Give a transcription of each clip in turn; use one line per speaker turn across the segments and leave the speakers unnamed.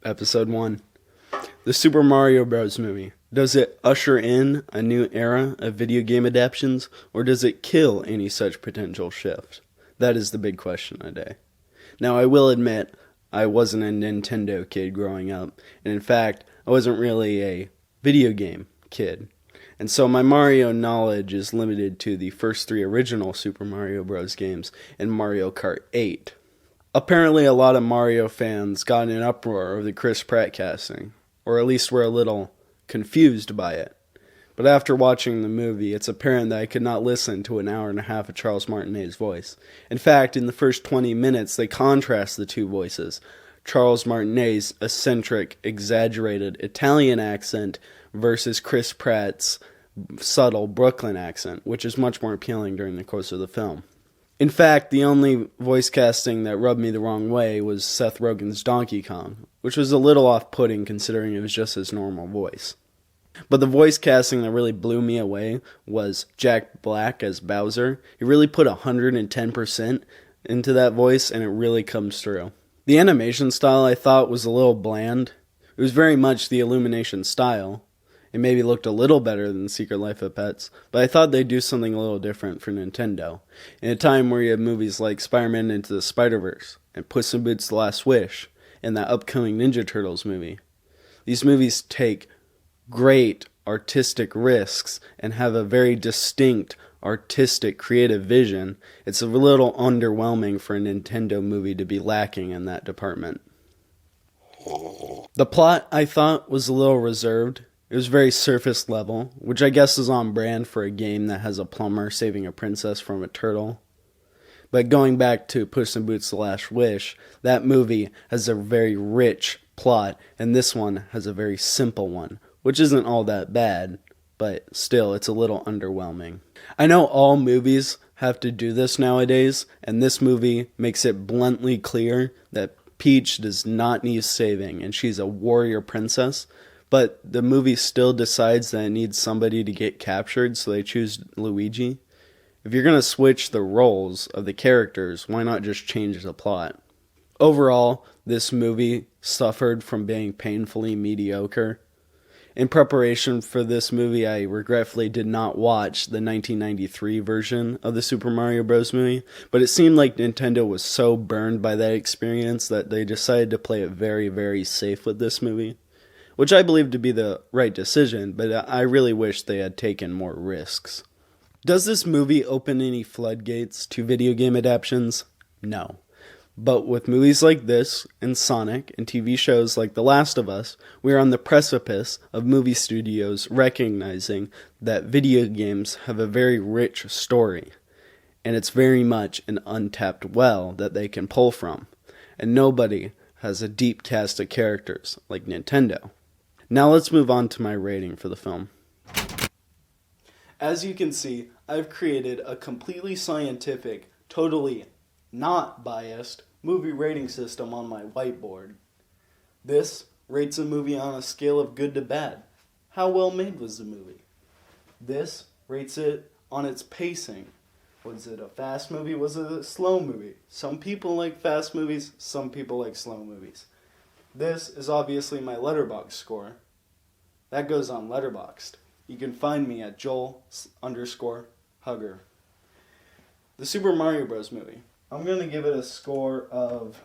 Episode 1. The Super Mario Bros. Movie. Does it usher in a new era of video game adaptations, or does it kill any such potential shift? That is the big question today. Now, I will admit, I wasn't a Nintendo kid growing up, and in fact, I wasn't really a video game kid. And so my Mario knowledge is limited to the first 3 original Super Mario Bros. Games and Mario Kart 8. Apparently a lot of Mario fans got in an uproar over the Chris Pratt casting, or at least were a little confused by it. But after watching the movie, it's apparent that I could not listen to an hour and a half of Charles Martinet's voice. In fact, in the first 20 minutes, they contrast the two voices. Charles Martinet's eccentric, exaggerated Italian accent versus Chris Pratt's subtle Brooklyn accent, which is much more appealing during the course of the film. In fact, the only voice casting that rubbed me the wrong way was Seth Rogen's Donkey Kong, which was a little off-putting considering it was just his normal voice. But the voice casting that really blew me away was Jack Black as Bowser. He really put 110% into that voice, and it really comes through. The animation style I thought was a little bland. It was very much the Illumination style. It maybe looked a little better than Secret Life of Pets, but I thought they'd do something a little different for Nintendo. In a time where you have movies like Spider-Man Into the Spider-Verse, and Puss in Boots: The Last Wish, and that upcoming Ninja Turtles movie. These movies take great artistic risks and have a very distinct artistic creative vision. It's a little underwhelming for a Nintendo movie to be lacking in that department. The plot, I thought, was a little reserved. It was very surface level, which I guess is on brand for a game that has a plumber saving a princess from a turtle. But going back to Puss in Boots: The Last Wish, that movie has a very rich plot, and this one has a very simple one, which isn't all that bad, but still, it's a little underwhelming. I know all movies have to do this nowadays, and this movie makes it bluntly clear that Peach does not need saving, and she's a warrior princess. But the movie still decides that it needs somebody to get captured, so they choose Luigi. If you're going to switch the roles of the characters, why not just change the plot? Overall, this movie suffered from being painfully mediocre. In preparation for this movie, I regretfully did not watch the 1993 version of the Super Mario Bros. Movie, but it seemed like Nintendo was so burned by that experience that they decided to play it very, very safe with this movie. Which I believe to be the right decision, but I really wish they had taken more risks. Does this movie open any floodgates to video game adaptations? No. But with movies like this, and Sonic, and TV shows like The Last of Us, we are on the precipice of movie studios recognizing that video games have a very rich story, and it's very much an untapped well that they can pull from. And nobody has a deep cast of characters like Nintendo. Now let's move on to my rating for the film. As you can see, I've created a completely scientific, totally not biased movie rating system on my whiteboard. This rates a movie on a scale of good to bad. How well made was the movie? This rates it on its pacing. Was it a fast movie? Was it a slow movie? Some people like fast movies, some people like slow movies. This is obviously my Letterboxd score. That goes on Letterboxd. You can find me at Joel_Hugger. The Super Mario Bros. Movie. I'm going to give it a score of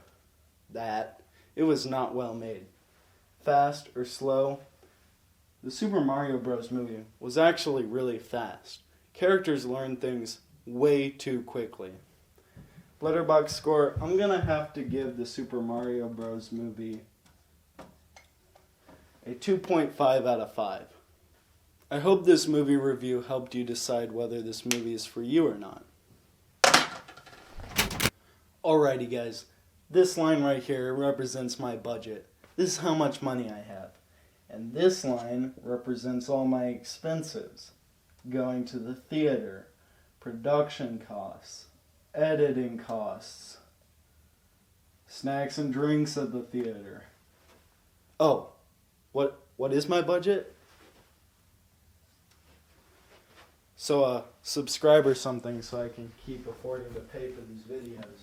that. It was not well made. Fast or slow? The Super Mario Bros. Movie was actually really fast. Characters learn things way too quickly. Letterboxd score, I'm going to have to give the Super Mario Bros. Movie a 2.5 out of 5. I hope this movie review helped you decide whether this movie is for you or not. Alrighty guys, this line right here represents my budget. This is how much money I have. And this line represents all my expenses. Going to the theater, production costs, editing costs, snacks and drinks at the theater. Oh, what is my budget? So subscribe or something so I can keep affording to pay for these videos.